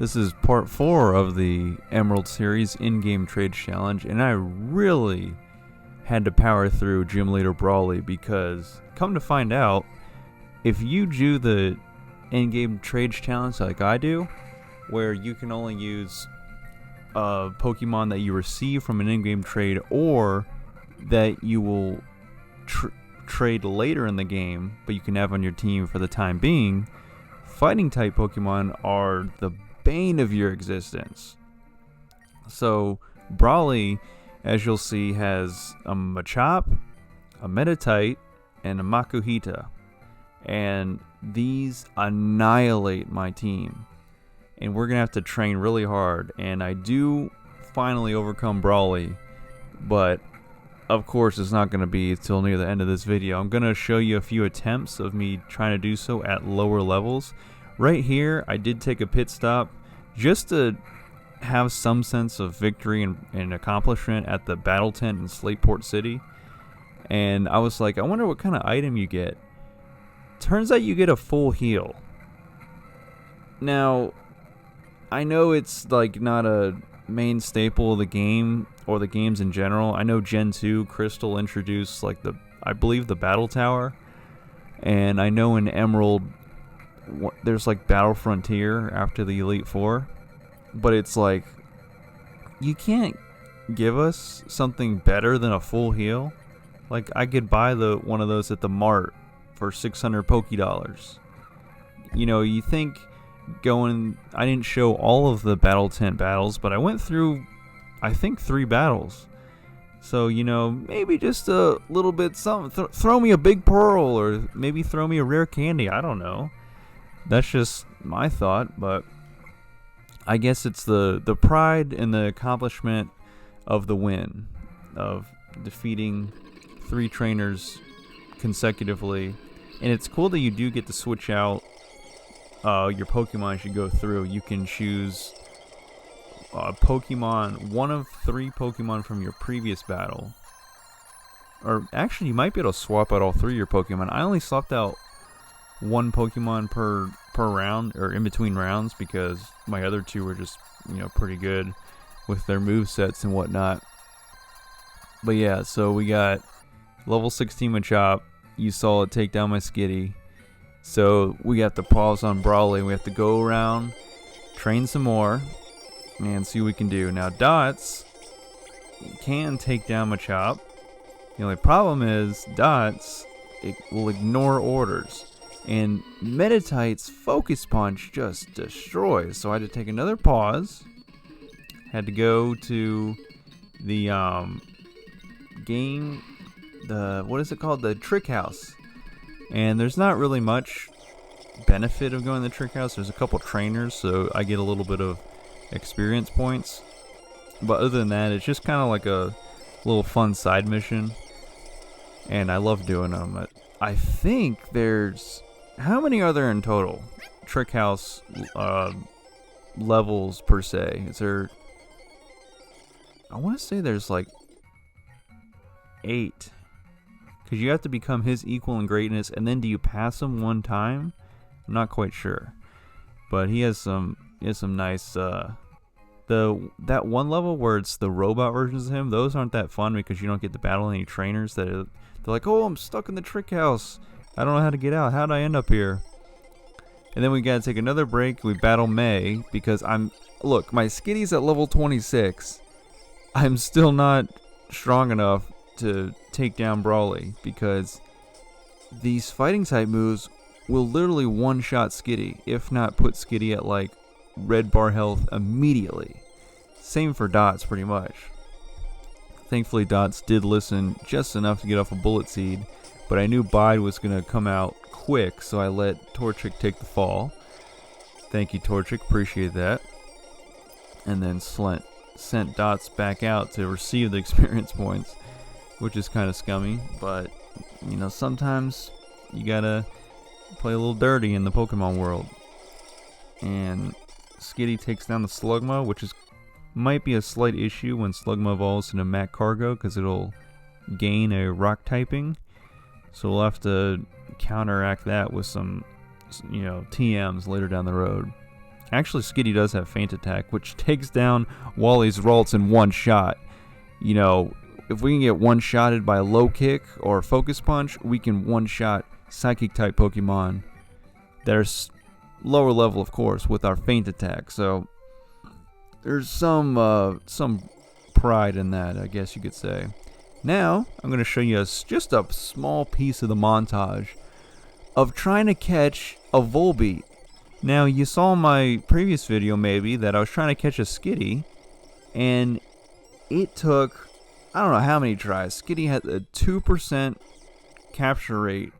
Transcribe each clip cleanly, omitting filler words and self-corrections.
This is part 4 of the Emerald series in-game trade challenge, and I really had to power through Gym Leader Brawly because, come to find out, if you do the in-game trade challenge like I do, where you can only use a Pokemon that you receive from an in-game trade or that you will trade later in the game, but you can have on your team for the time being, fighting type Pokemon are the bane of your existence. So Brawly, as you'll see, has a Machop, a Meditite, and a Makuhita, and these annihilate my team, and we're gonna have to train really hard. And I do finally overcome Brawly, but of course it's not gonna be till near the end of this video. I'm gonna show you a few attempts of me trying to do so at lower levels. Right here, I did take a pit stop just to have some sense of victory and accomplishment at the battle tent in Slateport City. And I was like, I wonder what kind of item you get. Turns out you get a full heal. Now, I know it's like not a main staple of the game or the games in general. I know Gen 2 Crystal introduced like I believe the Battle Tower. And I know in Emerald there's like Battle Frontier after the Elite Four, but it's like you can't give us something better than a full heal. Like I could buy one of those at the mart for 600 Poké-Dollars. You know, you think I didn't show all of the battle tent battles, but I went through I think 3 battles. So, you know, maybe just a little bit something. Throw me a big pearl, or maybe throw me a rare candy. I don't know. That's just my thought, but I guess it's the pride and the accomplishment of the win, of defeating 3 trainers consecutively. And it's cool that you do get to switch out your Pokemon as you go through. You can choose one of 3 Pokemon from your previous battle. Or actually, you might be able to swap out all 3 of your Pokemon. I only swapped out 1 Pokemon per round, or in between rounds, because my other 2 were just, you know, pretty good with their movesets and whatnot. But yeah, so we got level 16 Machop. You saw it take down my Skitty. So we have to pause on Brawly. We have to go around, train some more, and see what we can do. Now Dots can take down Machop. The only problem is Dots, it will ignore orders. And Meditite's Focus Punch just destroys. So I had to take another pause. Had to go to the game, what is it called? The Trick House. And there's not really much benefit of going to the Trick House. There's a couple trainers, so I get a little bit of experience points. But other than that, it's just kind of like a little fun side mission. And I love doing them. I think there's... How many are there in total? Trick House levels per se. Is there... I want to say there's like 8. Because you have to become his equal in greatness, and then do you pass him one time? I'm not quite sure. But he has some nice... that one level where it's the robot versions of him, those aren't that fun because you don't get to battle any trainers they're like, oh, I'm stuck in the Trick House. I don't know how to get out. How'd I end up here? And then we gotta take another break. We battle May because look, my Skitty's at level 26. I'm still not strong enough to take down Brawly because these fighting type moves will literally one-shot Skitty, if not put Skitty at like red bar health immediately. Same for Dots pretty much. Thankfully Dots did listen just enough to get off a Bullet Seed. But I knew Bide was going to come out quick, so I let Torchic take the fall. Thank you, Torchic. Appreciate that. And then sent Dots back out to receive the experience points, which is kind of scummy. But, you know, sometimes you got to play a little dirty in the Pokemon world. And Skitty takes down the Slugma, which might be a slight issue when Slugma evolves into Mac Cargo, because it'll gain a rock typing. So we'll have to counteract that with some, you know, TMs later down the road. Actually, Skitty does have Feint Attack, which takes down Wally's Ralts in one shot. You know, if we can get one-shotted by a low kick or focus punch, we can one-shot Psychic-type Pokemon that are lower level, of course, with our Feint Attack. So there's some pride in that, I guess you could say. Now, I'm going to show you just a small piece of the montage of trying to catch a Volbeat. Now, you saw in my previous video, maybe, that I was trying to catch a Skitty, and it took, I don't know how many tries. Skitty had a 2% capture rate,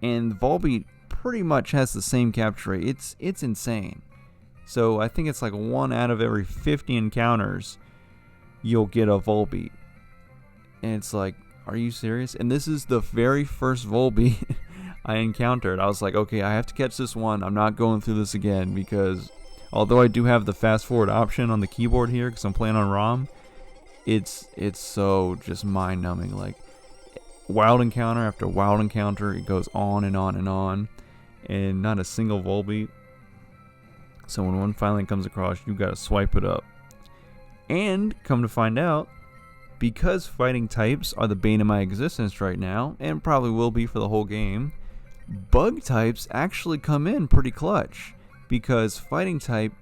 and Volbeat pretty much has the same capture rate. It's insane. So I think it's like 1 out of every 50 encounters, you'll get a Volbeat. And it's like, are you serious? And this is the very first Volbeat I encountered. I was like, okay, I have to catch this one. I'm not going through this again, because although I do have the fast forward option on the keyboard here because I'm playing on ROM, it's so just mind numbing. Like, wild encounter after wild encounter, it goes on and on and on, and not a single Volbeat. So when one finally comes across, you gotta swipe it up. And come to find out, because fighting types are the bane of my existence right now, and probably will be for the whole game, bug types actually come in pretty clutch, because fighting type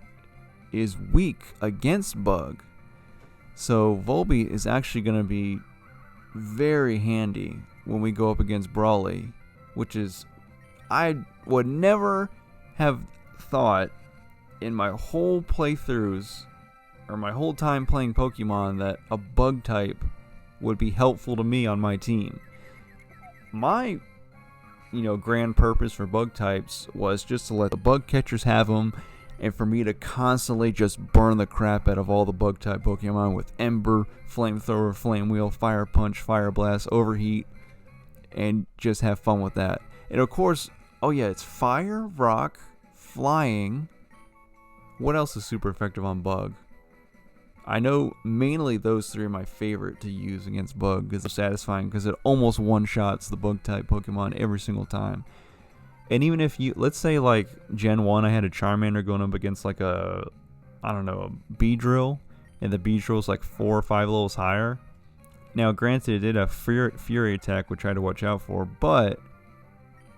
is weak against bug. So Volbeat is actually going to be very handy when we go up against Brawly, which is, I would never have thought in my whole playthroughs, or my whole time playing Pokemon, that a bug type would be helpful to me on my team. My, grand purpose for bug types was just to let the bug catchers have them, and for me to constantly just burn the crap out of all the bug type Pokemon with Ember, Flamethrower, Flame Wheel, Fire Punch, Fire Blast, Overheat, and just have fun with that. And of course, oh yeah, it's Fire, Rock, Flying. What else is super effective on bug? I know mainly those three are my favorite to use against bug, because they're satisfying, because it almost one-shots the bug type Pokemon every single time. And even if you, let's say like Gen 1, I had a Charmander going up against like a Beedrill, and the Beedrill's like 4 or 5 levels higher. Now granted, it did a Fury attack, which I had to watch out for, but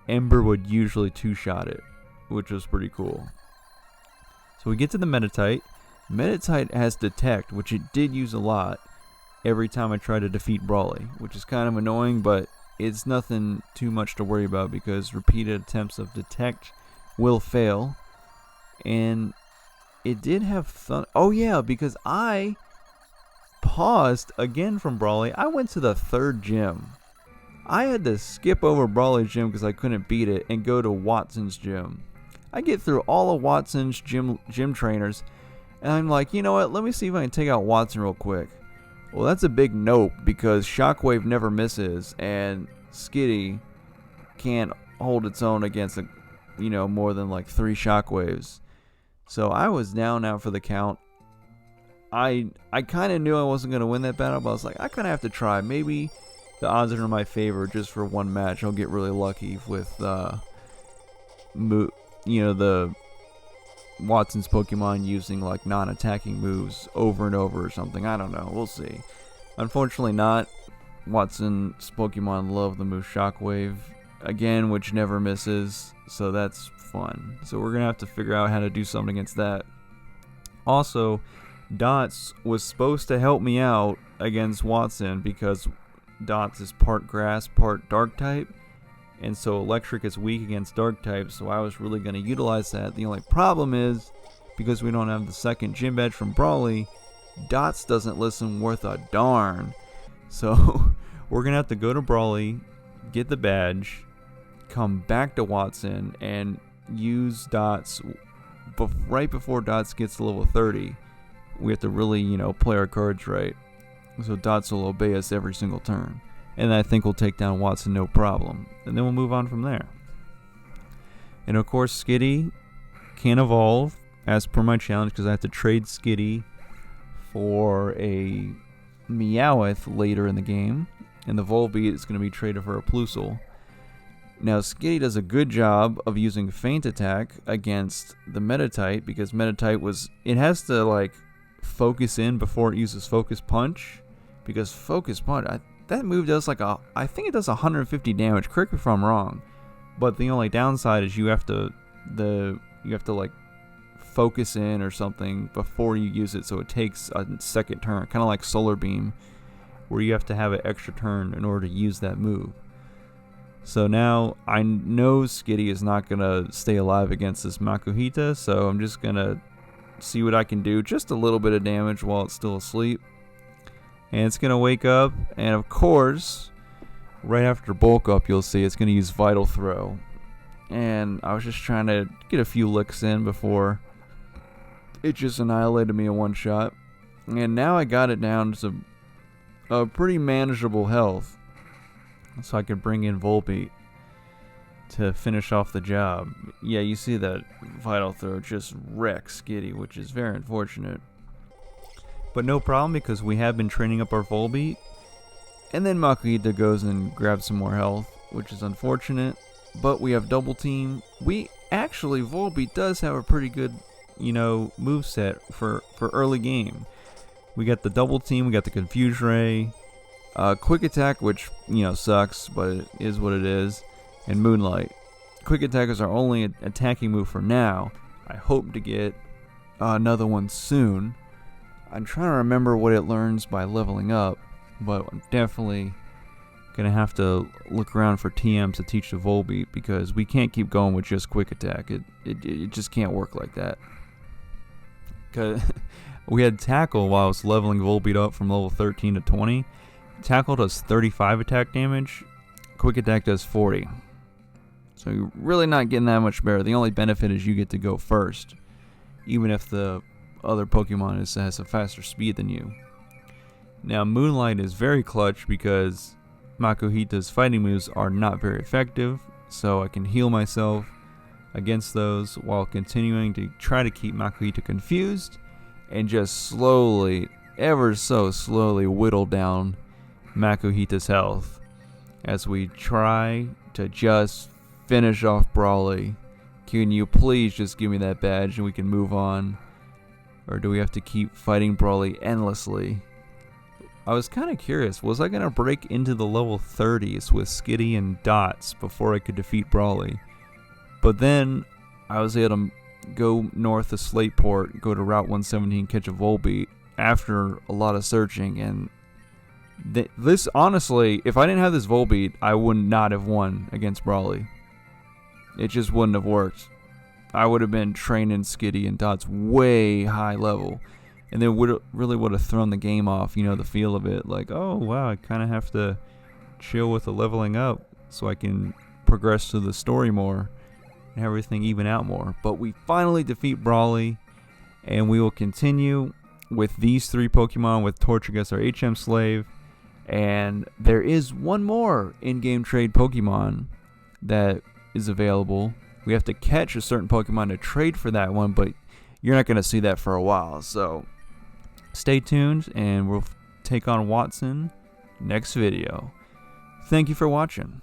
Ember would usually two-shot it, which was pretty cool. So we get to the Meditite. Meditite has Detect, which it did use a lot every time I tried to defeat Brawly, which is kind of annoying, but it's nothing too much to worry about, because repeated attempts of Detect will fail. And it did have oh yeah, because I paused again from Brawly. I went to the 3rd gym. I had to skip over Brawly's gym because I couldn't beat it and go to Watson's gym. I get through all of Watson's gym trainers, and I'm like, you know what, let me see if I can take out Watson real quick. Well, that's a big nope, because Shockwave never misses, and Skitty can't hold its own against more than like 3 Shockwaves. So I was down now for the count. I kind of knew I wasn't going to win that battle, but I was like, I kind of have to try. Maybe the odds are in my favor just for one match. I'll get really lucky with the Watson's Pokemon using like non-attacking moves over and over or something. I don't know. We'll see. Unfortunately not. Watson's Pokemon love the move Shockwave again, which never misses, so that's fun. So we're gonna have to figure out how to do something against that. Also, Dots was supposed to help me out against Watson, because Dots is part grass, part dark type, and so electric is weak against dark types, so I was really going to utilize that. The only problem is, because we don't have the 2nd gym badge from Brawly, Dots doesn't listen worth a darn. So we're going to have to go to Brawly, get the badge, come back to Watson, and use Dots right before Dots gets to level 30. We have to really, play our cards right, so Dots will obey us every single turn. And I think we'll take down Watson no problem. And then we'll move on from there. And of course, Skitty can evolve as per my challenge, because I have to trade Skitty for a Meowth later in the game. And the Volbeat is going to be traded for a Plusle. Now, Skitty does a good job of using feint attack against the Meditite, because Meditite it has to like focus in before it uses Focus Punch, because Focus Punch, that move does like I think it does 150 damage. Correct me if I'm wrong, but the only downside is you have to like focus in or something before you use it, so it takes a second turn, kind of like Solar Beam, where you have to have an extra turn in order to use that move. So now I know Skitty is not going to stay alive against this Makuhita, so I'm just going to see what I can do. Just a little bit of damage while it's still asleep. And it's going to wake up, and of course, right after bulk up, you'll see it's going to use Vital Throw. And I was just trying to get a few licks in before it just annihilated me in one shot. And now I got it down to a pretty manageable health, so I could bring in Volbeat to finish off the job. Yeah, you see that Vital Throw just wrecks Skitty, which is very unfortunate. But no problem, because we have been training up our Volbeat. And then Makuhita goes and grabs some more health, which is unfortunate. But we have double team. Volbeat does have a pretty good, moveset for early game. We got the double team, we got the Confuse Ray, Quick Attack, which, sucks, but it is what it is, and Moonlight. Quick Attack is our only attacking move for now. I hope to get another one soon. I'm trying to remember what it learns by leveling up, but I'm definitely going to have to look around for TMs to teach the Volbeat, because we can't keep going with just Quick Attack. It just can't work like that. Because we had Tackle while I was leveling Volbeat up from level 13 to 20. Tackle does 35 attack damage. Quick Attack does 40. So you're really not getting that much better. The only benefit is you get to go first, even if the other Pokemon has a faster speed than you. Now, Moonlight is very clutch because Makuhita's fighting moves are not very effective, so I can heal myself against those while continuing to try to keep Makuhita confused and just slowly, ever so slowly, whittle down Makuhita's health as we try to just finish off Brawly. Can you please just give me that badge and we can move on? Or do we have to keep fighting Brawly endlessly? I was kind of curious, was I going to break into the level 30s with Skitty and Dots before I could defeat Brawly? But then I was able to go north of Slateport, go to Route 117, catch a Volbeat after a lot of searching, and this, honestly, if I didn't have this Volbeat, I would not have won against Brawly. It just wouldn't have worked. I would have been training Skitty and Dots way high level, and then really would have thrown the game off, the feel of it. Like, oh wow, I kind of have to chill with the leveling up so I can progress to the story more and everything even out more. But we finally defeat Brawly, and we will continue with these 3 Pokemon with Torchigus, our HM slave. And there is one more in-game trade Pokemon that is available. We have to catch a certain Pokemon to trade for that one, but you're not going to see that for a while. So stay tuned, and we'll take on Watson next video. Thank you for watching.